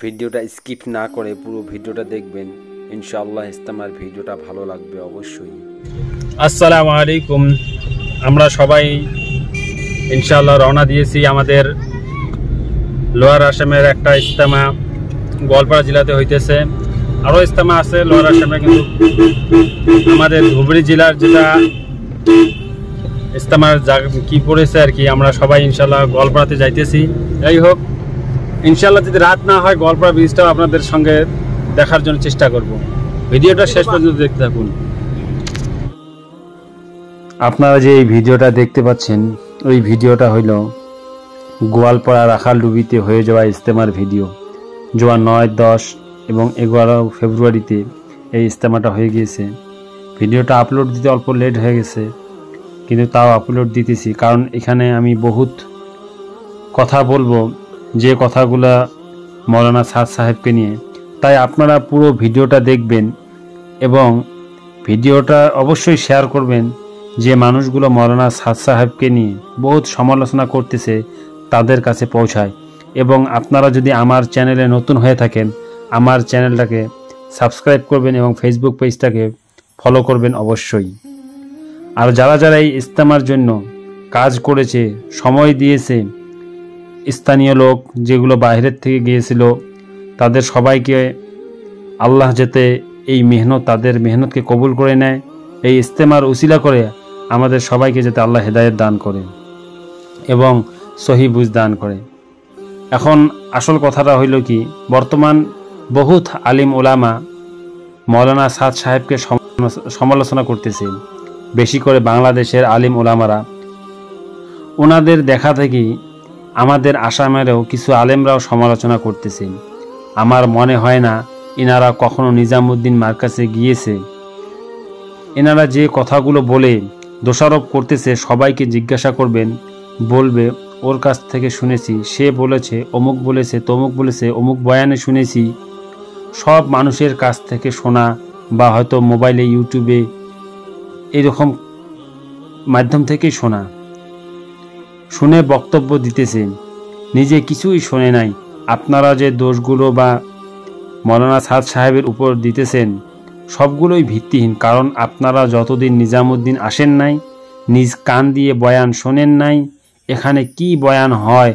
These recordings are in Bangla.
ভিডিওটা স্কিপ না করে পুরো ভিডিওটা দেখবেন। ইনশাআল্লাহ ইজতেমার ভিডিওটা ভালো লাগবে অবশ্যই। আসসালামু আলাইকুম। আমরা সবাই ইনশাআল্লাহ রওনা দিয়েছি আমাদের লোয়ার আসামের একটা ইজতেমা গোয়ালপাড়া জেলাতে হইতেছে। আরও ইজতেমা আছে লোয়ার আসামে, কিন্তু আমাদের ধুবড়ী জেলার যেটা ইজতেমার কি পড়েছে আর কি, আমরা সবাই ইনশাআল্লাহ গোয়ালপাড়াতে যাইতেছি। যাই হোক, ইনশাআল্লাহ যদি রাত না হয় গোয়ালপাড়া ব্রিজটাও আপনাদের সঙ্গে দেখার জন্য চেষ্টা করব। ভিডিওটা শেষ পর্যন্ত দেখতে থাকুন। আপনারা যে এই ভিডিওটা দেখতে পাচ্ছেন, ওই ভিডিওটা হইল গোয়ালপাড়া রাখালডুবিতে হয়ে যাওয়া ইজতেমার ভিডিও। জোয়া 9, 10 এবং 11 ফেব্রুয়ারিতে এই ইজতেমাটা হয়ে গিয়েছে। ভিডিওটা আপলোড দিতে অল্প লেট হয়ে গেছে, কিন্তু তাও আপলোড দিতেছি, কারণ এখানে আমি বহুত কথা বলবো, যে কথাগুলা মৌলানা সাদ সাহেবকে নিয়ে। তাই আপনারা পুরো ভিডিওটা দেখবেন এবং ভিডিওটা অবশ্যই শেয়ার করবেন। যে মানুষগুলো মৌলানা সাদ সাহেবকে নিয়ে বহুত সমালোচনা করতেছে তাদের কাছে পৌঁছায়। এবং আপনারা যদি আমার চ্যানেলে নতুন হয়ে থাকেন, আমার চ্যানেলটাকে সাবস্ক্রাইব করবেন এবং ফেসবুক পেজটাকে ফলো করবেন অবশ্যই। আর যারা যারা এই ইজতেমার জন্য কাজ করেছে, সময় দিয়েছে, স্থানীয় লোক যেগুলো বাইরের থেকে গিয়েছিল, তাদের সবাইকে আল্লাহ যাতে এই মেহনত, তাদের মেহনতকে কবুল করে নেয়, এই ইজতেমার উসিলা করে আমাদের সবাইকে যাতে আল্লাহ হেদায়েত দান করে এবং সহি বুঝ দান করে। এখন আসল কথাটা হইল কি, বর্তমান বহুত আলিম ওলামা মৌলানা সাদ সাহেবকে সমালোচনা করতেছে, বেশি করে বাংলাদেশের আলিম ওলামারা। ওনাদের দেখা থেকেই আমাদের আসামেরও কিছু আলেমরাও সমালোচনা করতেছে। আমার মনে হয় না এনারা কখনো নিজামুদ্দিন মার্কাজে গিয়েছে। এনারা যে কথাগুলো বলে দোষারোপ করতেছে, সবাইকে জিজ্ঞাসা করবেন, বলবে ওর কাছ থেকে শুনেছি, সে বলেছে, অমুক বলেছে, তমুক বলেছে, অমুক বয়ানে শুনেছি। সব মানুষের কাছ থেকে শোনা বা হয়তো মোবাইলে, ইউটিউবে এরকম মাধ্যম থেকেই শোনা, শুনে বক্তব্য দিতেছে, নিজে কিছুই শোনে নাই। আপনারা যে দোষগুলো বা মৌলানা সাদ সাহেবের উপর দিতেছেন সবগুলোই ভিত্তিহীন। কারণ আপনারা যতদিন নিজামুদ্দিন আসেন নাই, নিজ কান দিয়ে বয়ান শোনেন নাই, এখানে কি বয়ান হয়,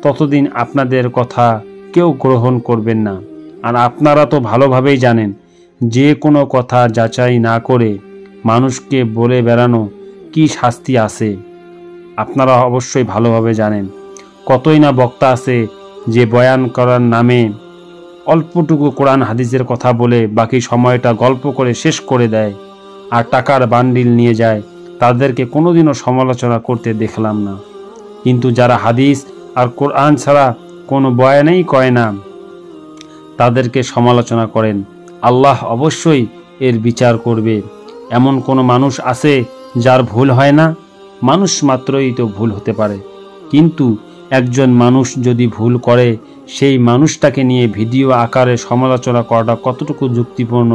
ততদিন আপনাদের কথা কেউ গ্রহণ করবেন না। আর আপনারা তো ভালোভাবেই জানেন, যে কোনো কথা যাচাই না করে মানুষকে বলে বেড়ানো কি শাস্তি আছে, আপনারা অবশ্যই ভালোভাবে জানেন। কতই না বক্তা আছে যে বয়ান করার নামে অল্পটুকু কোরআন হাদিসের কথা বলে বাকি সময়টা গল্প করে শেষ করে দেয় আর টাকার বান্ডিল নিয়ে যায়। তাদেরকে কোনোদিনও সমালোচনা করতে দেখলাম না। কিন্তু যারা হাদিস আর কোরআন ছাড়া কোনো বয়ানেই কয় না, তাদেরকে সমালোচনা করেন। আল্লাহ অবশ্যই এর বিচার করবে। এমন কোনো মানুষ আছে যার ভুল হয় না? মানুষ মাত্রই তো ভুল হতে পারে, কিন্তু একজন মানুষ যদি ভুল করে, সেই মানুষটাকে নিয়ে ভিডিও আকারে সমালোচনা করাটা কতটুকু যুক্তিপূর্ণ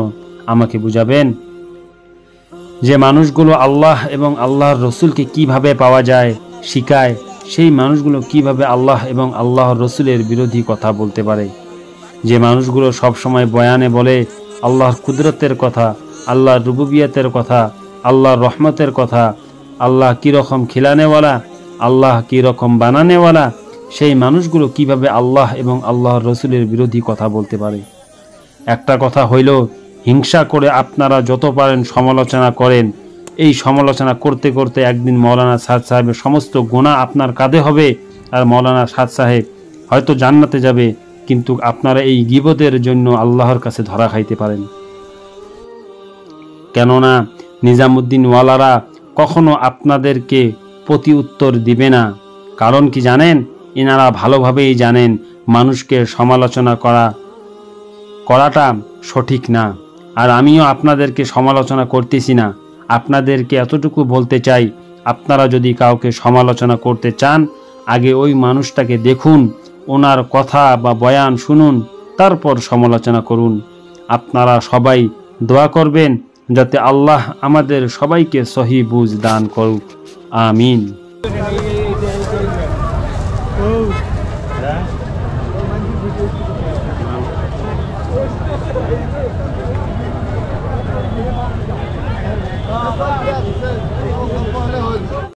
আমাকে বুঝাবেন? যে মানুষগুলো আল্লাহ এবং আল্লাহর রসুলকে কিভাবে পাওয়া যায় শিখায়, সেই মানুষগুলো কিভাবে আল্লাহ এবং আল্লাহর রসুলের বিরোধী কথা বলতে পারে? যে মানুষগুলো সব সময় বয়ানে বলে আল্লাহর কুদরতের কথা, আল্লাহর রুবুবিয়তের কথা, আল্লাহর রহমতের কথা, আল্লাহ কীরকম খিলানেওয়ালা, আল্লাহ কীরকম বানানেওয়ালা, সেই মানুষগুলো কিভাবে আল্লাহ এবং আল্লাহর রসুলের বিরোধী কথা বলতে পারে? একটা কথা হইল, হিংসা করে আপনারা যত পারেন সমালোচনা করেন। এই সমালোচনা করতে করতে একদিন মৌলানা সাদ সাহেবের সমস্ত গুনাহ আপনার কাঁধে হবে, আর মৌলানা সাদ সাহেব হয়তো জান্নাতে যাবে, কিন্তু আপনারা এই গীবতের জন্য আল্লাহর কাছে ধরা খাইতে পারেন। কেননা নিজামুদ্দিন ওয়ালারা কখনো আপনাদেরকে প্রতি উত্তর দিবে না। কারণ কি জানেন? এনারা ভালোভাবেই জানেন মানুষকে সমালোচনা করাটা সঠিক না। আর আমিও আপনাদেরকে সমালোচনা করতেছি না, আপনাদেরকে এতটুকু বলতে চাই, আপনারা যদি কাউকে সমালোচনা করতে চান, আগে ওই মানুষটাকে দেখুন, ওনার কথা বা বয়ান শুনুন, তারপর সমালোচনা করুন। আপনারা সবাই দোয়া করবেন যাতে আল্লাহ আমাদের সবাইকে সহি বুঝ দান করুক। আমিন।